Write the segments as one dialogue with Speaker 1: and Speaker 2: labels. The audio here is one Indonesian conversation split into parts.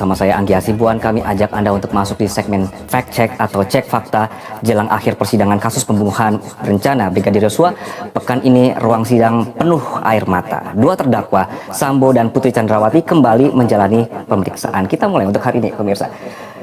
Speaker 1: Sama saya Anggi Hasibuan, kami ajak Anda untuk masuk di segmen fact check atau cek fakta jelang akhir persidangan kasus pembunuhan berencana Brigadir Yosua. Pekan ini ruang sidang penuh air mata. Dua terdakwa, Sambo dan Putri Chandrawati, kembali menjalani pemeriksaan. Kita mulai untuk hari ini, pemirsa.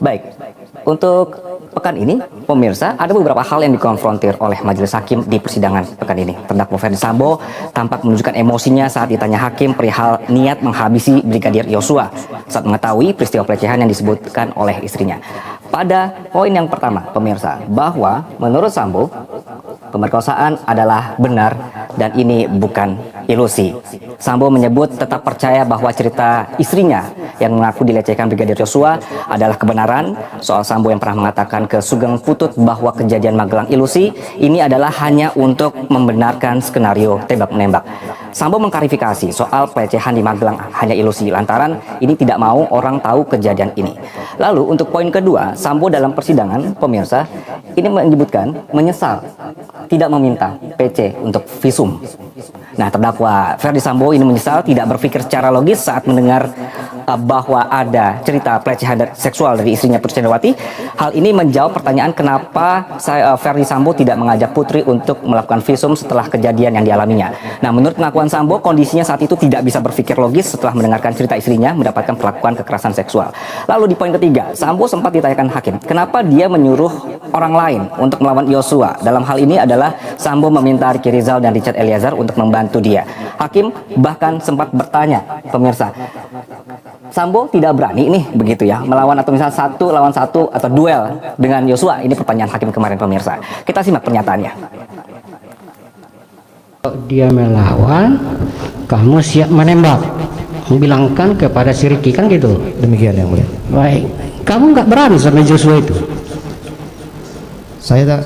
Speaker 1: Baik, untuk pekan ini, pemirsa, ada beberapa hal yang dikonfrontir oleh majelis hakim di persidangan pekan ini. Terdakwa Ferdi Sambo tampak menunjukkan emosinya saat ditanya hakim perihal niat menghabisi Brigadir Yosua saat mengetahui peristiwa pelecehan yang disebutkan oleh istrinya. Pada poin yang pertama, pemirsa, bahwa menurut Sambo, pemerkosaan adalah benar dan ini bukan ilusi. Sambo menyebut tetap percaya bahwa cerita istrinya yang mengaku dilecehkan Brigadir Yosua adalah kebenaran. Soal Sambo yang pernah mengatakan ke Sugeng Putut bahwa kejadian Magelang ilusi, ini adalah hanya untuk membenarkan skenario tembak-menembak. Sambo mengklarifikasi soal pelecehan di Magelang hanya ilusi lantaran ini tidak mau orang tahu kejadian ini. Lalu untuk poin kedua, Sambo dalam persidangan, pemirsa, ini menyebutkan menyesal tidak meminta PC untuk visum. Nah, terdakwa Ferdi Sambo ini menyesal tidak berpikir secara logis saat mendengar bahwa ada cerita pelecehan seksual dari istrinya Putri Chandrawati. Hal ini menjawab pertanyaan kenapa Ferdi Sambo tidak mengajak Putri untuk melakukan visum setelah kejadian yang dialaminya. Nah, menurut pengakuan Sambo, kondisinya saat itu tidak bisa berpikir logis setelah mendengarkan cerita istrinya mendapatkan perlakuan kekerasan seksual. Lalu di poin ketiga, Sambo sempat ditanyakan hakim, kenapa dia menyuruh orang lain untuk melawan Yosua. Dalam hal ini adalah Sambo meminta Ricky Rizal dan Richard Eliezer untuk membantu dia. Hakim bahkan sempat bertanya, pemirsa, Sambo tidak berani nih begitu ya melawan atau misalnya 1 lawan 1 atau duel dengan Yosua. Ini pertanyaan hakim kemarin, pemirsa. Kita simak pernyataannya.
Speaker 2: Kalau dia melawan, kamu siap menembak, bilangkan kepada si Ricky, kan gitu.
Speaker 3: Demikian yang mulia.
Speaker 2: Baik, kamu nggak berani sama Joshua itu?
Speaker 3: Saya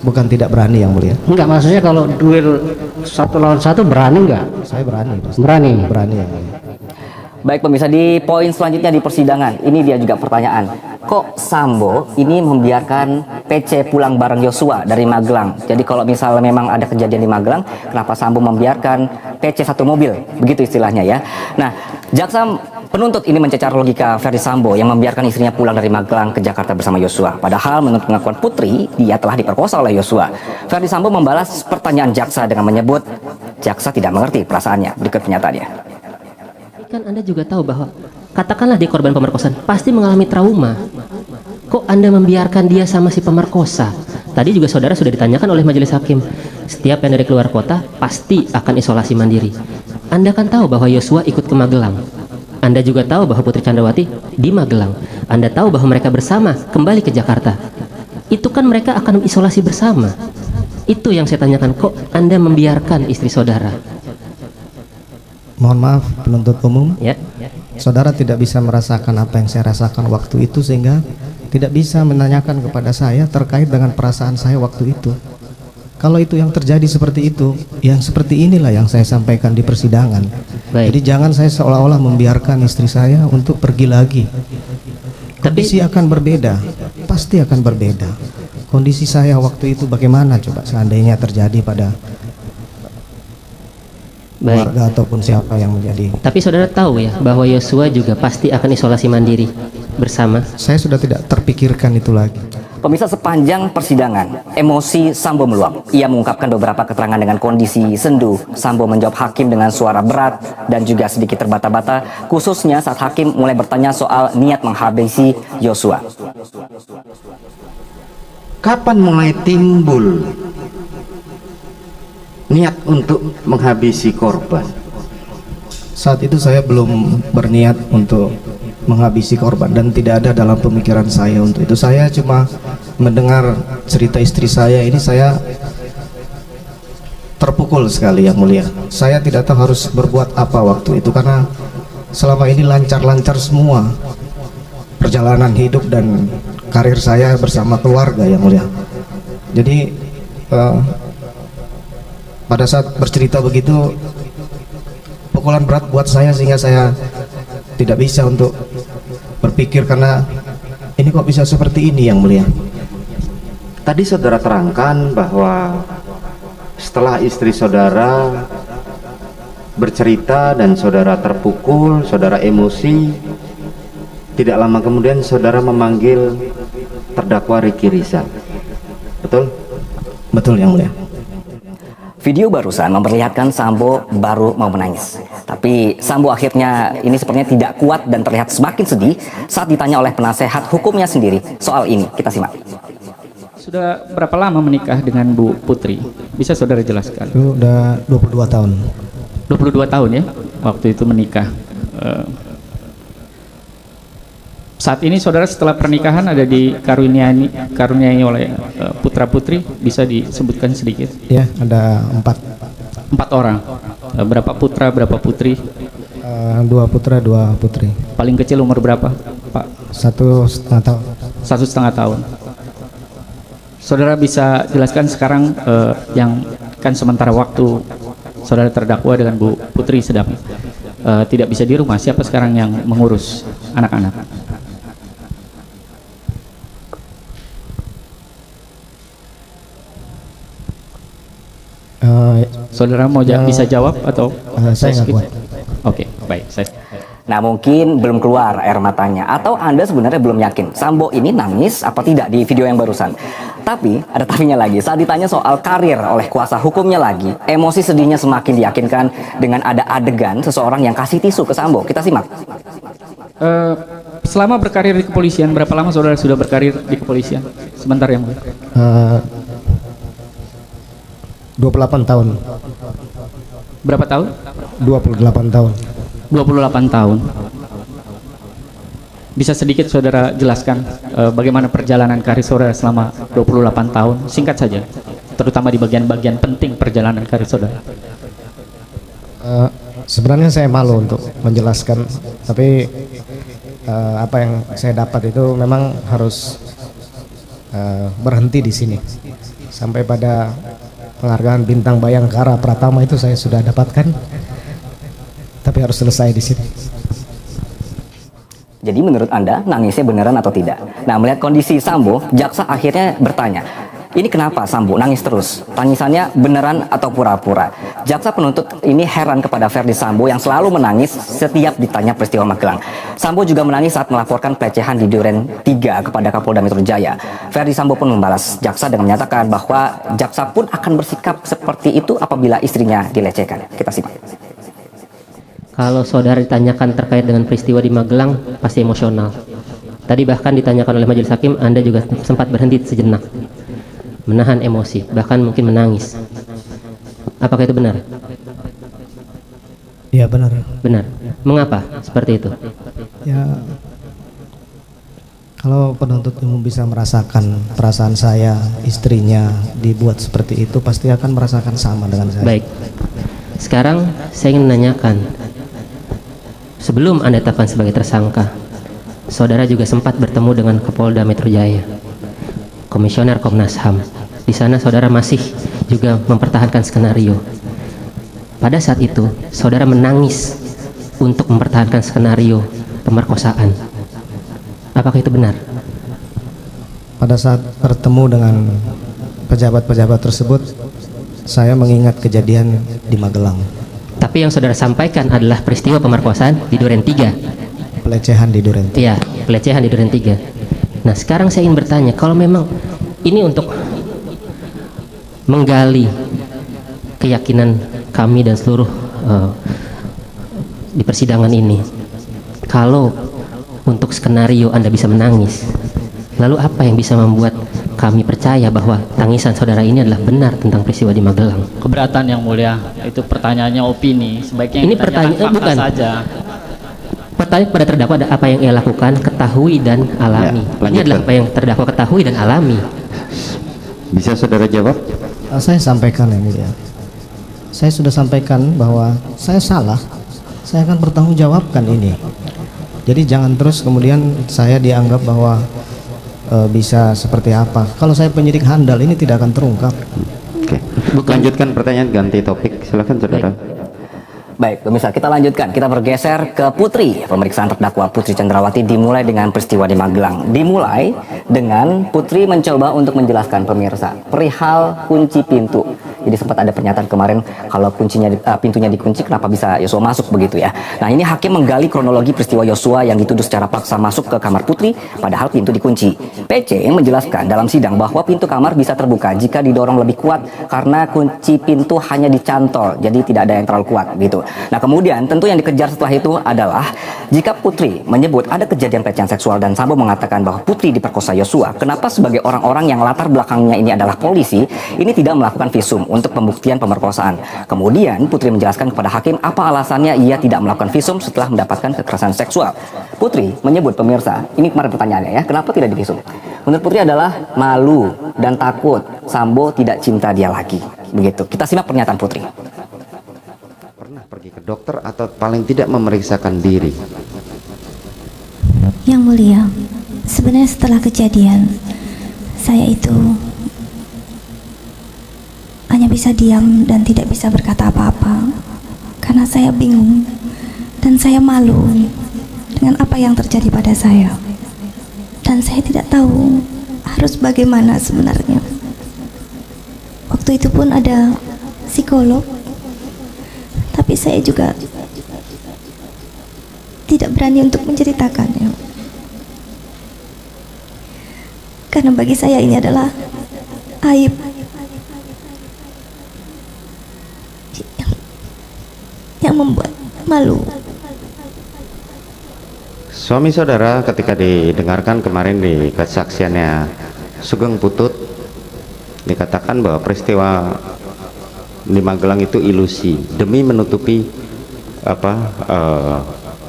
Speaker 3: bukan tidak berani yang mulia.
Speaker 2: Enggak, maksudnya kalau duel 1 lawan 1 berani nggak?
Speaker 3: Saya berani.
Speaker 2: Berani.
Speaker 3: Berani yang mulia.
Speaker 1: Baik, pemirsa, di poin selanjutnya di persidangan, ini dia juga pertanyaan. Kok Sambo ini membiarkan PC pulang bareng Yosua dari Magelang? Jadi kalau misalnya memang ada kejadian di Magelang, kenapa Sambo membiarkan PC satu mobil? Begitu istilahnya ya. Nah, jaksa penuntut ini mencecar logika Ferdi Sambo yang membiarkan istrinya pulang dari Magelang ke Jakarta bersama Yosua. Padahal menurut pengakuan Putri, dia telah diperkosa oleh Yosua. Ferdi Sambo membalas pertanyaan jaksa dengan menyebut jaksa tidak mengerti perasaannya. Berikut pernyataannya.
Speaker 4: Kan Anda juga tahu bahwa katakanlah dia korban pemerkosaan pasti mengalami trauma. Kok Anda membiarkan dia sama si pemerkosa? Tadi juga saudara sudah ditanyakan oleh majelis hakim, setiap yang dari keluar kota pasti akan isolasi mandiri. Anda kan tahu bahwa Yosua ikut ke Magelang. Anda juga tahu bahwa Putri Chandrawati di Magelang. Anda tahu bahwa mereka bersama kembali ke Jakarta. Itu kan mereka akan isolasi bersama. Itu yang saya tanyakan, kok Anda membiarkan istri saudara?
Speaker 3: Mohon maaf penuntut umum,
Speaker 4: Ya.
Speaker 3: saudara tidak bisa merasakan apa yang saya rasakan waktu itu sehingga tidak bisa menanyakan kepada saya terkait dengan perasaan saya waktu itu. Kalau itu yang terjadi seperti itu, yang seperti inilah yang saya sampaikan di persidangan.
Speaker 4: Baik.
Speaker 3: Jadi jangan saya seolah-olah membiarkan istri saya untuk pergi lagi. Kondisi akan berbeda, pasti akan berbeda. Kondisi saya waktu itu bagaimana coba seandainya terjadi pada keluarga ataupun siapa yang menjadi.
Speaker 4: Tapi saudara tahu ya bahwa Yosua juga pasti akan isolasi mandiri bersama.
Speaker 3: Saya sudah tidak terpikirkan itu lagi.
Speaker 1: Pemirsa, sepanjang persidangan, emosi Sambo meluap. Ia mengungkapkan beberapa keterangan dengan kondisi sendu. Sambo menjawab hakim dengan suara berat dan juga sedikit terbata-bata, khususnya saat hakim mulai bertanya soal niat menghabisi Yosua.
Speaker 5: Kapan mulai timbul niat untuk menghabisi korban?
Speaker 3: Saat itu saya belum berniat untuk menghabisi korban dan tidak ada dalam pemikiran saya untuk itu. Saya cuma mendengar cerita istri saya ini, saya terpukul sekali yang mulia. Saya tidak tahu harus berbuat apa waktu itu karena selama ini lancar-lancar semua perjalanan hidup dan karir saya bersama keluarga yang mulia. Jadi pada saat bercerita begitu pukulan berat buat saya sehingga saya tidak bisa untuk berpikir karena ini kok bisa seperti ini yang mulia.
Speaker 5: Tadi saudara terangkan bahwa setelah istri saudara bercerita dan saudara terpukul, saudara emosi, tidak lama kemudian saudara memanggil terdakwa Ricky Rizal. Betul?
Speaker 3: Betul yang mulia.
Speaker 1: Video barusan memperlihatkan Sambo baru mau menangis. Tapi Sambo akhirnya ini sepertinya tidak kuat dan terlihat semakin sedih saat ditanya oleh penasehat hukumnya sendiri soal ini. Kita simak.
Speaker 6: Sudah berapa lama menikah dengan Bu Putri? Bisa saudara jelaskan?
Speaker 3: Itu udah 22 tahun.
Speaker 6: 22 tahun ya, waktu itu menikah. Saat ini saudara setelah pernikahan ada dikaruniai oleh putra putri, bisa disebutkan sedikit?
Speaker 3: Ya, ada
Speaker 6: 4 orang. Berapa putra, berapa putri?
Speaker 3: 2 putra, 2 putri.
Speaker 6: Paling kecil umur berapa, Pak?
Speaker 3: 1,5 tahun.
Speaker 6: 1,5 tahun. Saudara bisa jelaskan sekarang yang kan sementara waktu saudara terdakwa dengan Bu Putri sedang tidak bisa di rumah, siapa sekarang yang mengurus anak-anak? Saudara mau bisa jawab atau
Speaker 3: Saya nggak
Speaker 6: skip?
Speaker 3: kuat.
Speaker 6: Oke, baik.
Speaker 1: Nah mungkin belum keluar air matanya atau Anda sebenarnya belum yakin Sambo ini nangis apa tidak di video yang barusan. Tapi ada tapinya lagi, saat ditanya soal karir oleh kuasa hukumnya lagi, emosi sedihnya semakin diyakinkan dengan ada adegan seseorang yang kasih tisu ke Sambo. Kita simak.
Speaker 6: Selama berkarir di kepolisian, berapa lama saudara sudah berkarir di kepolisian? Sebentar yang
Speaker 3: 28 tahun.
Speaker 6: berapa tahun?
Speaker 3: 28 tahun.
Speaker 6: 28 tahun. Bisa sedikit saudara jelaskan bagaimana perjalanan karir saudara selama 28 tahun? Singkat saja, terutama di bagian-bagian penting perjalanan karir saudara.
Speaker 3: Sebenarnya saya malu untuk menjelaskan, tapi apa yang saya dapat itu memang harus berhenti di sini. Sampai pada penghargaan Bintang Bayangkara Pratama itu saya sudah dapatkan, tapi harus selesai di sini.
Speaker 1: Jadi menurut Anda nangisnya beneran atau tidak? Nah melihat kondisi Sambo, jaksa akhirnya bertanya, ini kenapa Sambo nangis terus? Tangisannya beneran atau pura-pura? Jaksa penuntut ini heran kepada Verdi Sambo yang selalu menangis setiap ditanya peristiwa Magelang. Sambo juga menangis saat melaporkan pelecehan di Duren 3 kepada Kapolda Metro Jaya. Verdi Sambo pun membalas jaksa dengan menyatakan bahwa jaksa pun akan bersikap seperti itu apabila istrinya dilecehkan. Kita simak.
Speaker 4: Kalau saudara ditanyakan terkait dengan peristiwa di Magelang, pasti emosional. Tadi bahkan ditanyakan oleh majelis hakim, Anda juga sempat berhenti sejenak, menahan emosi, bahkan mungkin menangis. Apakah itu benar?
Speaker 3: Ya benar.
Speaker 4: Benar. Mengapa seperti itu?
Speaker 3: Ya, kalau penuntut umum bisa merasakan perasaan saya, istrinya dibuat seperti itu, pasti akan merasakan sama dengan saya.
Speaker 4: Baik. Sekarang saya ingin menanyakan, sebelum Anda ditetapkan sebagai tersangka, saudara juga sempat bertemu dengan Kapolda Metro Jaya, Komisioner Komnas HAM. Di sana saudara masih juga mempertahankan skenario. Pada saat itu, saudara menangis untuk mempertahankan skenario pemerkosaan. Apakah itu benar?
Speaker 3: Pada saat bertemu dengan pejabat-pejabat tersebut, saya mengingat kejadian di Magelang.
Speaker 4: Tapi yang saudara sampaikan adalah peristiwa pemerkosaan di Duren 3.
Speaker 3: Pelecehan di Duren 3.
Speaker 4: Iya, pelecehan di Duren 3. Nah, sekarang saya ingin bertanya, kalau memang ini untuk menggali keyakinan kami dan seluruh di persidangan ini, kalau untuk skenario Anda bisa menangis, lalu apa yang bisa membuat kami percaya bahwa tangisan saudara ini adalah benar tentang peristiwa di Magelang?
Speaker 6: Keberatan yang mulia, itu pertanyaannya opini. Sebaiknya
Speaker 4: Ini
Speaker 6: ditanyakan
Speaker 4: pertanyaan
Speaker 6: fakta
Speaker 4: bukan
Speaker 6: saja.
Speaker 4: Pertanyaan kepada terdakwa ada apa yang ia lakukan, ketahui dan alami.
Speaker 5: Ya,
Speaker 4: Ini adalah apa yang terdakwa ketahui dan alami.
Speaker 5: Bisa saudara jawab?
Speaker 3: Saya sampaikan yang mulia. Saya sudah sampaikan bahwa saya salah. Saya akan bertanggung jawabkan ini. Jadi jangan terus kemudian saya dianggap bahwa bisa seperti apa. Kalau saya penyidik handal ini tidak akan terungkap.
Speaker 5: Oke. Lanjutkan pertanyaan, ganti topik. Silakan saudara.
Speaker 1: Baik, pemirsa, kita lanjutkan. Kita bergeser ke Putri. Pemeriksaan terdakwa Putri Chandrawati dimulai dengan peristiwa di Magelang. Dimulai dengan Putri mencoba untuk menjelaskan pemirsa perihal kunci pintu Jadi sempat ada pernyataan kemarin kalau pintunya dikunci, kenapa bisa Yosua masuk begitu ya. Nah, ini hakim menggali kronologi peristiwa Yosua yang dituduh secara paksa masuk ke kamar Putri padahal pintu dikunci. PC menjelaskan dalam sidang bahwa pintu kamar bisa terbuka jika didorong lebih kuat karena kunci pintu hanya dicantol, jadi tidak ada yang terlalu kuat gitu. Nah, kemudian tentu yang dikejar setelah itu adalah jika Putri menyebut ada kejadian pelecehan seksual dan Sambo mengatakan bahwa Putri diperkosa Yosua, kenapa sebagai orang-orang yang latar belakangnya ini adalah polisi, ini tidak melakukan visum untuk pembuktian pemerkosaan. Kemudian Putri menjelaskan kepada hakim apa alasannya ia tidak melakukan visum setelah mendapatkan kekerasan seksual. Putri menyebut, pemirsa, ini kemarin pertanyaannya ya, kenapa tidak divisum? Menurut Putri adalah malu dan takut Sambo tidak cinta dia lagi. Begitu. Kita simak pernyataan Putri.
Speaker 5: Pernah pergi ke dokter atau paling tidak memeriksakan diri?
Speaker 7: Yang mulia, sebenarnya setelah kejadian, saya itu hanya bisa diam dan tidak bisa berkata apa-apa karena saya bingung dan saya malu dengan apa yang terjadi pada saya, dan saya tidak tahu harus bagaimana sebenarnya. Waktu itu pun ada psikolog, tapi saya juga tidak berani untuk menceritakannya karena bagi saya ini adalah aib yang membuat malu.
Speaker 5: Suami saudara ketika didengarkan kemarin di kesaksiannya Sugeng Putut, dikatakan bahwa peristiwa di Magelang itu ilusi demi menutupi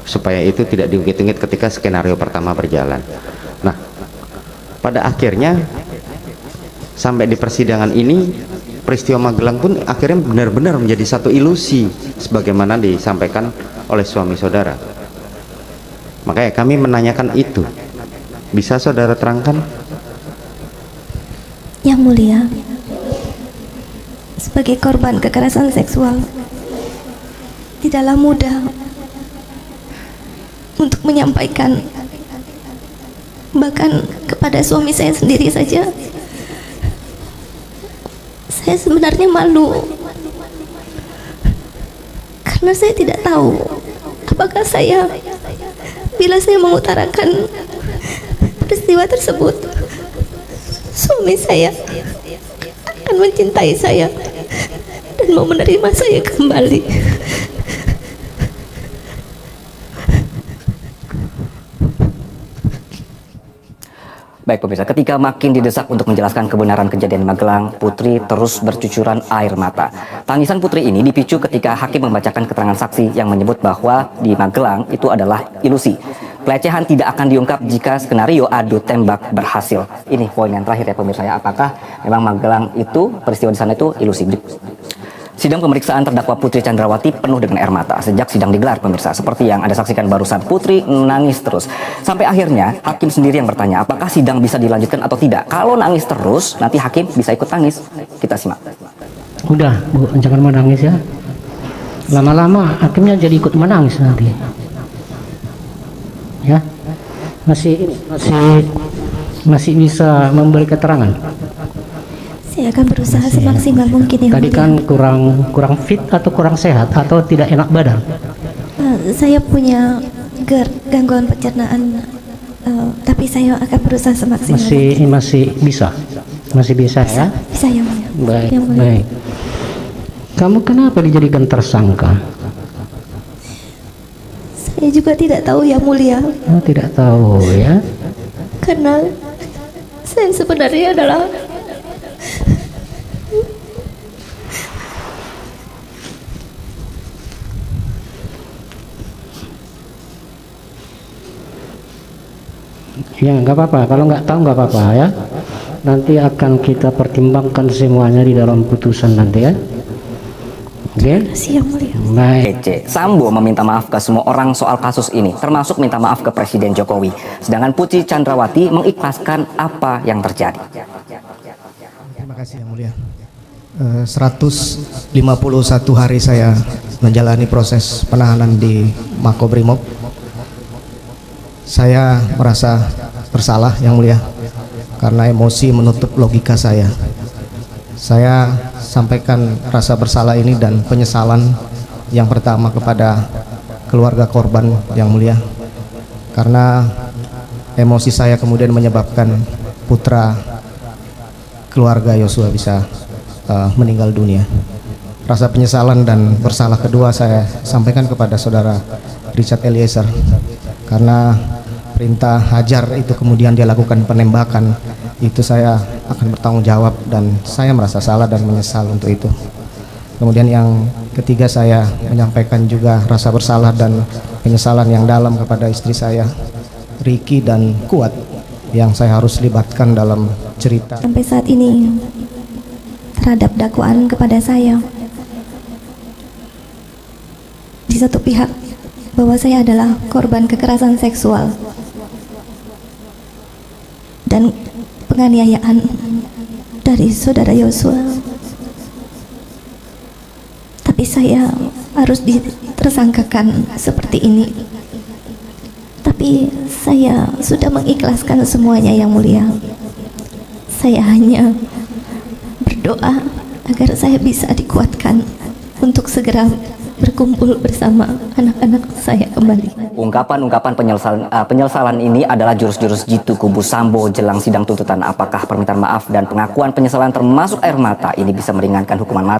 Speaker 5: supaya itu tidak diungkit-ungkit ketika skenario pertama berjalan. Nah, pada akhirnya sampai di persidangan ini peristiwa Magelang pun akhirnya benar-benar menjadi satu ilusi sebagaimana disampaikan oleh suami saudara. Makanya kami menanyakan itu, bisa saudara terangkan?
Speaker 7: Yang mulia, sebagai korban kekerasan seksual tidaklah mudah untuk menyampaikan, bahkan kepada suami saya sendiri saja saya sebenarnya malu karena saya tidak tahu apakah saya, bila saya mengutarakan peristiwa tersebut, suami saya akan mencintai saya dan mau menerima saya kembali.
Speaker 1: Baik pemirsa, ketika makin didesak untuk menjelaskan kebenaran kejadian di Magelang, Putri terus bercucuran air mata. Tangisan Putri ini dipicu ketika hakim membacakan keterangan saksi yang menyebut bahwa di Magelang itu adalah ilusi. Pelecehan tidak akan diungkap jika skenario adu tembak berhasil. Ini poin yang terakhir ya pemirsa ya, apakah memang Magelang itu, peristiwa di sana itu ilusi? Sidang pemeriksaan terdakwa Putri Chandrawati penuh dengan air mata sejak sidang digelar pemirsa. Seperti yang Anda saksikan barusan, Putri nangis terus. Sampai akhirnya hakim sendiri yang bertanya apakah sidang bisa dilanjutkan atau tidak. Kalau nangis terus, nanti hakim bisa ikut nangis. Kita simak.
Speaker 2: Udah Bu, jangan menangis ya. Lama-lama hakimnya jadi ikut menangis nanti. Ya, masih bisa memberi keterangan.
Speaker 7: Saya akan berusaha semaksimal mungkin. Yang
Speaker 2: Tadi
Speaker 7: mulia.
Speaker 2: kan kurang fit atau kurang sehat atau tidak enak badan.
Speaker 7: Saya punya gangguan pencernaan, tapi saya akan berusaha semaksimal mungkin.
Speaker 2: Masih bisa ya.
Speaker 7: Bisa yang mulia.
Speaker 2: Baik,
Speaker 7: Yang mulia.
Speaker 2: baik. Kamu kenapa dijadikan tersangka?
Speaker 7: Saya juga tidak tahu yang mulia,
Speaker 2: Oh, tidak tahu ya.
Speaker 7: karena saya sebenarnya adalah
Speaker 2: Ya nggak apa-apa, kalau nggak tahu nggak apa-apa ya. Nanti akan kita pertimbangkan semuanya di dalam putusan nanti ya. Oke?
Speaker 7: yang mulia.
Speaker 2: Baik.
Speaker 1: PC, Sambo meminta maaf ke semua orang soal kasus ini, termasuk minta maaf ke Presiden Jokowi. Sedangkan Putri Chandrawati mengikhlaskan apa yang terjadi.
Speaker 3: Terima kasih yang mulia. 151 hari saya menjalani proses penahanan di Makobrimob. Saya merasa bersalah yang mulia karena emosi menutup logika saya. Saya sampaikan rasa bersalah ini dan penyesalan yang pertama kepada keluarga korban yang mulia, karena emosi saya kemudian menyebabkan putra keluarga Yosua bisa meninggal dunia. Rasa penyesalan dan bersalah kedua saya sampaikan kepada saudara Richard Eliezer, karena perintah hajar itu kemudian dia lakukan penembakan, itu saya akan bertanggung jawab dan saya merasa salah dan menyesal untuk itu. Kemudian yang ketiga, saya menyampaikan juga rasa bersalah dan penyesalan yang dalam kepada istri saya, Riki dan Kuat, yang saya harus libatkan dalam cerita.
Speaker 7: Sampai saat ini terhadap dakwaan kepada saya, di satu pihak bahwa saya adalah korban kekerasan seksual dan penganiayaan dari saudara Yosua, tapi saya harus ditersangkakan seperti ini. Tapi saya sudah mengikhlaskan semuanya, yang mulia. Saya hanya berdoa agar saya bisa dikuatkan untuk segera berkumpul bersama anak-anak saya kembali.
Speaker 1: Ungkapan-ungkapan penyesalan ini adalah jurus-jurus jitu kubu Sambo jelang sidang tuntutan. Apakah permintaan maaf dan pengakuan penyesalan termasuk air mata ini bisa meringankan hukuman mati?